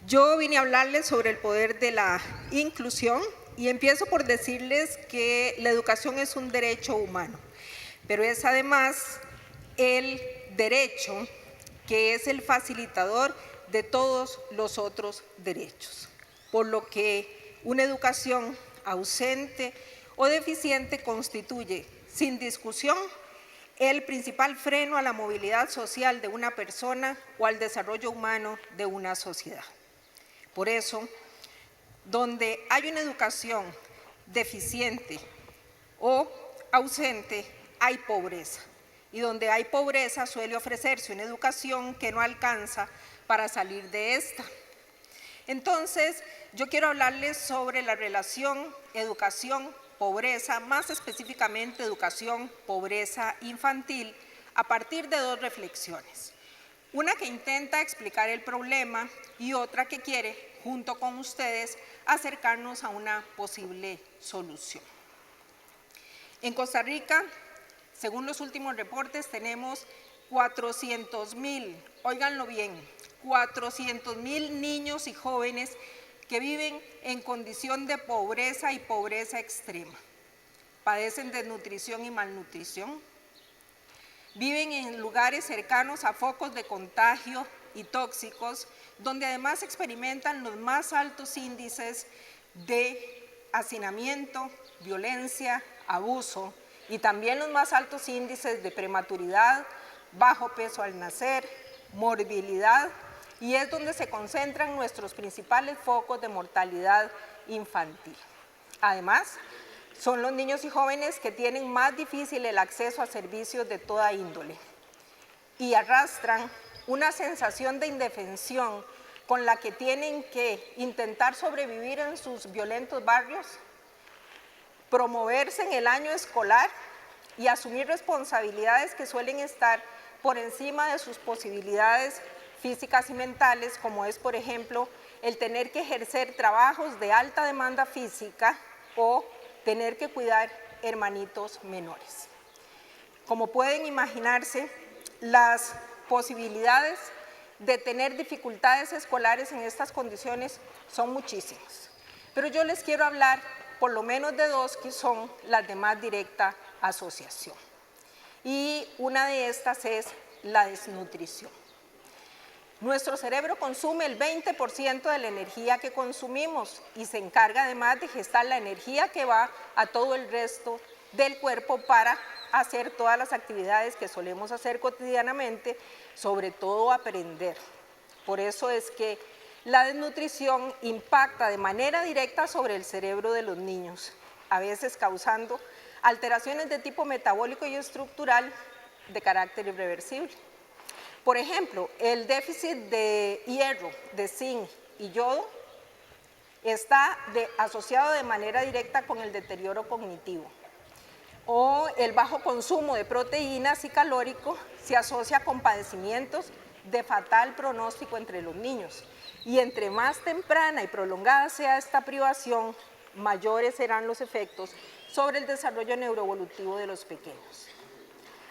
Yo vine a hablarles sobre el poder de la inclusión y empiezo por decirles que la educación es un derecho humano, pero es además el derecho que es el facilitador de todos los otros derechos, por lo que una educación ausente o deficiente constituye, sin discusión, el principal freno a la movilidad social de una persona o al desarrollo humano de una sociedad. Por eso, donde hay una educación deficiente o ausente, hay pobreza. Y donde hay pobreza suele ofrecerse una educación que no alcanza para salir de esta. Entonces, yo quiero hablarles sobre la relación educación-pobreza, más específicamente educación-pobreza infantil, a partir de dos reflexiones. Una que intenta explicar el problema y otra que quiere, junto con ustedes, acercarnos a una posible solución. En Costa Rica, según los últimos reportes, tenemos 400,000, óiganlo bien, 400,000 niños y jóvenes que viven en condición de pobreza y pobreza extrema. Padecen desnutrición y malnutrición. Viven en lugares cercanos a focos de contagio y tóxicos, donde además experimentan los más altos índices de hacinamiento, violencia, abuso y también los más altos índices de prematuridad, bajo peso al nacer, morbilidad, y es donde se concentran nuestros principales focos de mortalidad infantil. Además, son los niños y jóvenes que tienen más difícil el acceso a servicios de toda índole y arrastran una sensación de indefensión con la que tienen que intentar sobrevivir en sus violentos barrios, promoverse en el año escolar y asumir responsabilidades que suelen estar por encima de sus posibilidades físicas y mentales, como es, por ejemplo, el tener que ejercer trabajos de alta demanda física o tener que cuidar hermanitos menores. Como pueden imaginarse, las posibilidades de tener dificultades escolares en estas condiciones son muchísimas. Pero yo les quiero hablar por lo menos de dos que son las de más directa asociación. Y una de estas es la desnutrición. Nuestro cerebro consume el 20% de la energía que consumimos y se encarga además de gestar la energía que va a todo el resto del cuerpo para hacer todas las actividades que solemos hacer cotidianamente, sobre todo aprender. Por eso es que la desnutrición impacta de manera directa sobre el cerebro de los niños, a veces causando alteraciones de tipo metabólico y estructural de carácter irreversible. Por ejemplo, el déficit de hierro, de zinc y yodo está asociado de manera directa con el deterioro cognitivo. O el bajo consumo de proteínas y calórico se asocia con padecimientos de fatal pronóstico entre los niños. Y entre más temprana y prolongada sea esta privación, mayores serán los efectos sobre el desarrollo neuroevolutivo de los pequeños.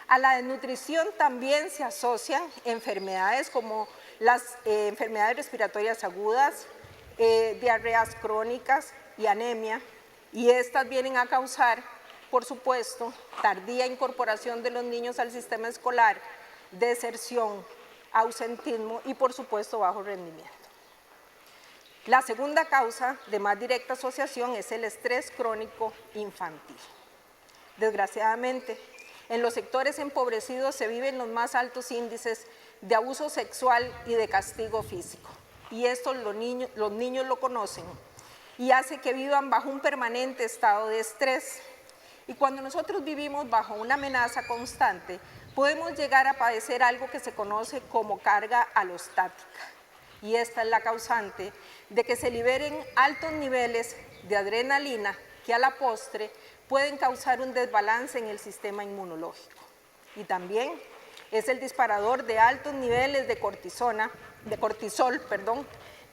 A la desnutrición también se asocian enfermedades como las enfermedades respiratorias agudas, diarreas crónicas y anemia, y estas vienen a causar, por supuesto, tardía incorporación de los niños al sistema escolar, deserción, ausentismo y, por supuesto, bajo rendimiento. La segunda causa de más directa asociación es el estrés crónico infantil. Desgraciadamente, en los sectores empobrecidos se viven los más altos índices de abuso sexual y de castigo físico. Y esto los niños lo conocen y hace que vivan bajo un permanente estado de estrés. Y cuando nosotros vivimos bajo una amenaza constante, podemos llegar a padecer algo que se conoce como carga alostática. Y esta es la causante de que se liberen altos niveles de adrenalina que a la postre pueden causar un desbalance en el sistema inmunológico. Y también es el disparador de altos niveles de cortisol,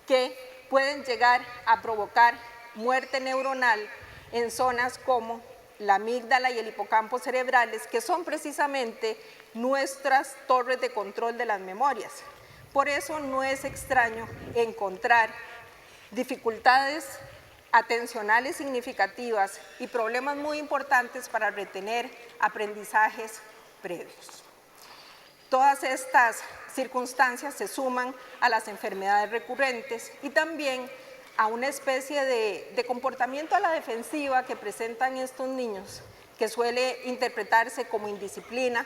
que pueden llegar a provocar muerte neuronal en zonas como la amígdala y el hipocampo cerebrales, que son precisamente nuestras torres de control de las memorias. Por eso no es extraño encontrar dificultades atencionales significativas y problemas muy importantes para retener aprendizajes previos. Todas estas circunstancias se suman a las enfermedades recurrentes y también a una especie de comportamiento a la defensiva que presentan estos niños, que suele interpretarse como indisciplina,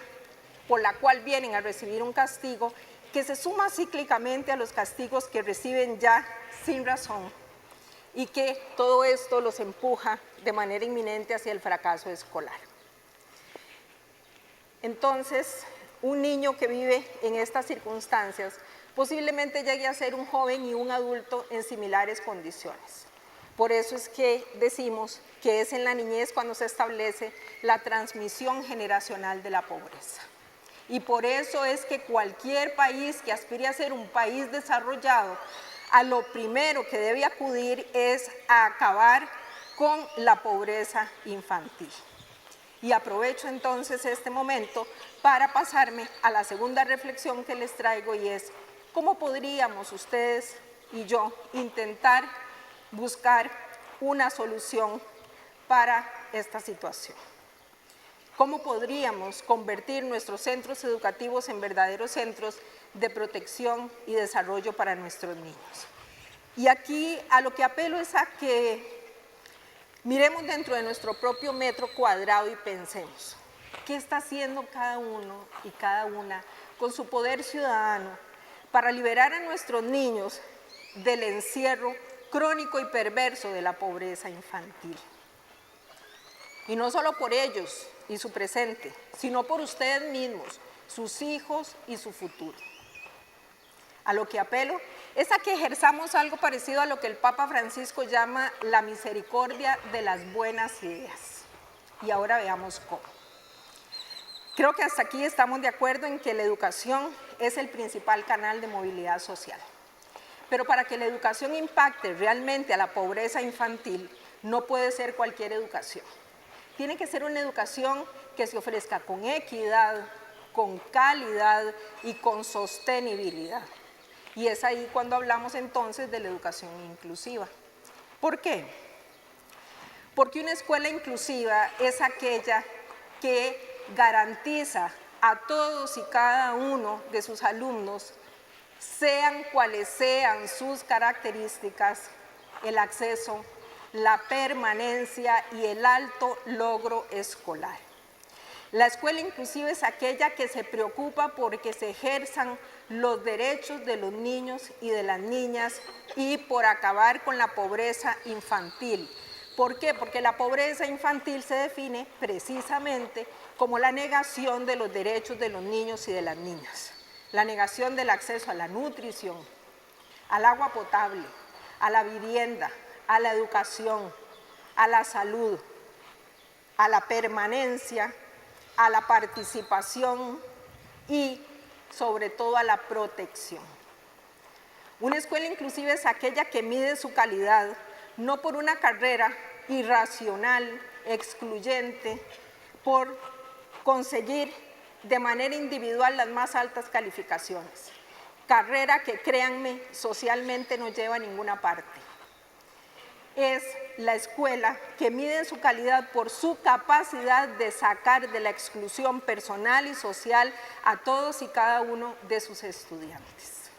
por la cual vienen a recibir un castigo que se suma cíclicamente a los castigos que reciben ya sin razón y que todo esto los empuja de manera inminente hacia el fracaso escolar. Entonces, un niño que vive en estas circunstancias posiblemente llegue a ser un joven y un adulto en similares condiciones. Por eso es que decimos que es en la niñez cuando se establece la transmisión generacional de la pobreza. Y por eso es que cualquier país que aspire a ser un país desarrollado, a lo primero que debe acudir es a acabar con la pobreza infantil. Y aprovecho entonces este momento para pasarme a la segunda reflexión que les traigo, y es cómo podríamos ustedes y yo intentar buscar una solución para esta situación. ¿Cómo podríamos convertir nuestros centros educativos en verdaderos centros de protección y desarrollo para nuestros niños? Y aquí a lo que apelo es a que miremos dentro de nuestro propio metro cuadrado y pensemos, ¿qué está haciendo cada uno y cada una con su poder ciudadano para liberar a nuestros niños del encierro crónico y perverso de la pobreza infantil? Y no solo por ellos y su presente, sino por ustedes mismos, sus hijos y su futuro. A lo que apelo es a que ejerzamos algo parecido a lo que el Papa Francisco llama la misericordia de las buenas ideas. Y ahora veamos cómo. Creo que hasta aquí estamos de acuerdo en que la educación es el principal canal de movilidad social. Pero para que la educación impacte realmente a la pobreza infantil, no puede ser cualquier educación. Tiene que ser una educación que se ofrezca con equidad, con calidad y con sostenibilidad. Y es ahí cuando hablamos entonces de la educación inclusiva. ¿Por qué? Porque una escuela inclusiva es aquella que garantiza a todos y cada uno de sus alumnos, sean cuales sean sus características, el acceso, la permanencia y el alto logro escolar. La escuela inclusiva es aquella que se preocupa porque se ejerzan los derechos de los niños y de las niñas y por acabar con la pobreza infantil. ¿Por qué? Porque la pobreza infantil se define precisamente como la negación de los derechos de los niños y de las niñas. La negación del acceso a la nutrición, al agua potable, a la vivienda, a la educación, a la salud, a la permanencia, a la participación y sobre todo a la protección. Una escuela inclusiva es aquella que mide su calidad no por una carrera irracional, excluyente, por conseguir de manera individual las más altas calificaciones. Carrera que, créanme, socialmente no lleva a ninguna parte. Es la escuela que mide su calidad por su capacidad de sacar de la exclusión personal y social a todos y cada uno de sus estudiantes.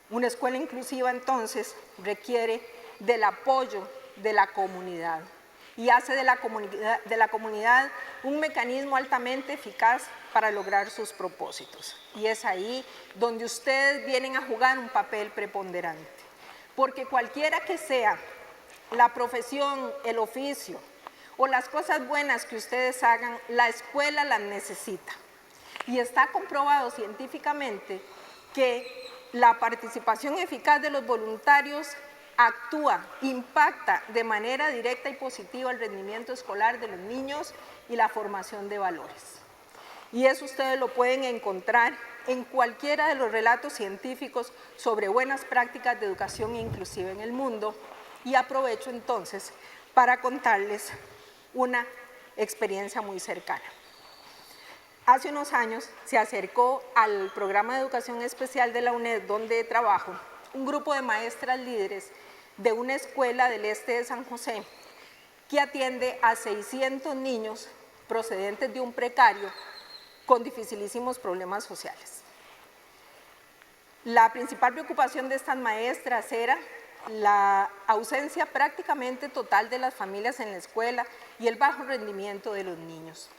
Una escuela inclusiva entonces requiere del apoyo de la comunidad y hace de la comunidad un mecanismo altamente eficaz para lograr sus propósitos. Y es ahí donde ustedes vienen a jugar un papel preponderante. Porque cualquiera que sea la profesión, el oficio o las cosas buenas que ustedes hagan, la escuela las necesita. Y está comprobado científicamente que la participación eficaz de los voluntarios actúa, impacta de manera directa y positiva el rendimiento escolar de los niños y la formación de valores. Y eso ustedes lo pueden encontrar en cualquiera de los relatos científicos sobre buenas prácticas de educación inclusiva en el mundo. Y aprovecho entonces para contarles una experiencia muy cercana. hace unos años se acercó al programa de educación especial de la UNED, donde trabajo, un grupo de maestras líderes de una escuela del este de San José que atiende a 600 niños procedentes de un precario con dificilísimos problemas sociales. La principal preocupación de estas maestras era la ausencia prácticamente total de las familias en la escuela y el bajo rendimiento de los niños.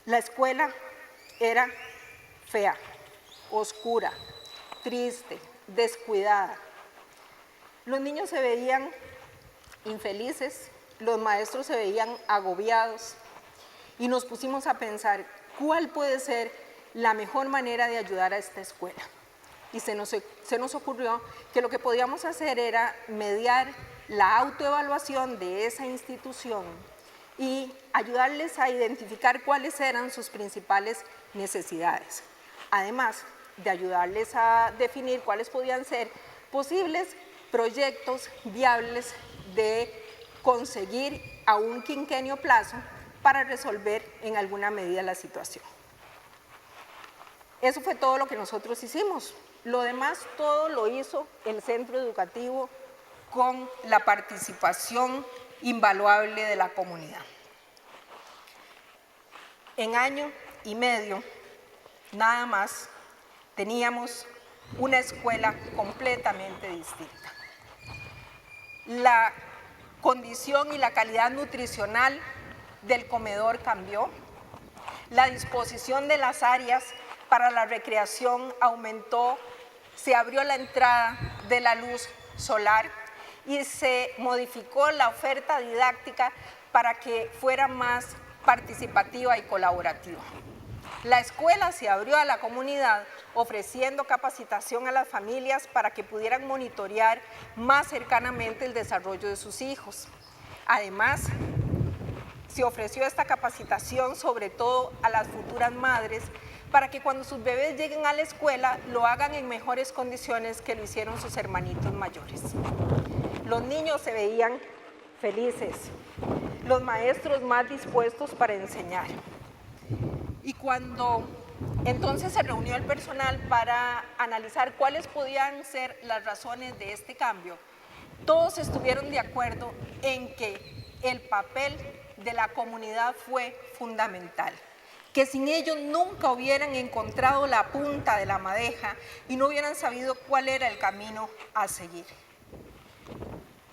La escuela era fea, oscura, triste, descuidada. Los niños se veían infelices, los maestros se veían agobiados y nos pusimos a pensar cuál puede ser la mejor manera de ayudar a esta escuela. Y se nos ocurrió que lo que podíamos hacer era mediar la autoevaluación de esa institución y ayudarles a identificar cuáles eran sus principales necesidades, además de ayudarles a definir cuáles podían ser posibles proyectos viables de conseguir a un quinquenio plazo para resolver en alguna medida la situación. Eso fue todo lo que nosotros hicimos. Lo demás todo lo hizo el centro educativo con la participación invaluable de la comunidad. En año y medio, nada más, teníamos una escuela completamente distinta. La condición y la calidad nutricional del comedor cambió, la disposición de las áreas para la recreación aumentó, se abrió la entrada de la luz solar y se modificó la oferta didáctica para que fuera más participativa y colaborativa. La escuela se abrió a la comunidad ofreciendo capacitación a las familias para que pudieran monitorear más cercanamente el desarrollo de sus hijos. Además, se ofreció esta capacitación sobre todo a las futuras madres para que cuando sus bebés lleguen a la escuela lo hagan en mejores condiciones que lo hicieron sus hermanitos mayores. Los niños se veían felices, los maestros más dispuestos para enseñar. Y cuando entonces se reunió el personal para analizar cuáles podían ser las razones de este cambio, todos estuvieron de acuerdo en que el papel de la comunidad fue fundamental, que sin ellos nunca hubieran encontrado la punta de la madeja y no hubieran sabido cuál era el camino a seguir.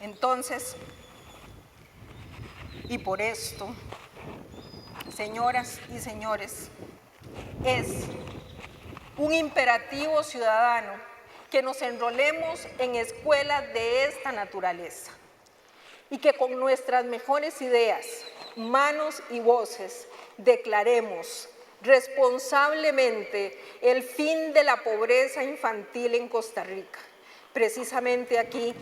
Entonces, y por esto, señoras y señores, es un imperativo ciudadano que nos enrolemos en escuelas de esta naturaleza y que con nuestras mejores ideas, manos y voces declaremos responsablemente el fin de la pobreza infantil en Costa Rica, precisamente aquí,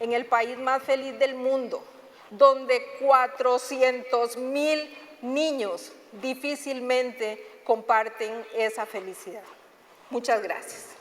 en el país más feliz del mundo, donde 400,000 niños difícilmente comparten esa felicidad. Muchas gracias.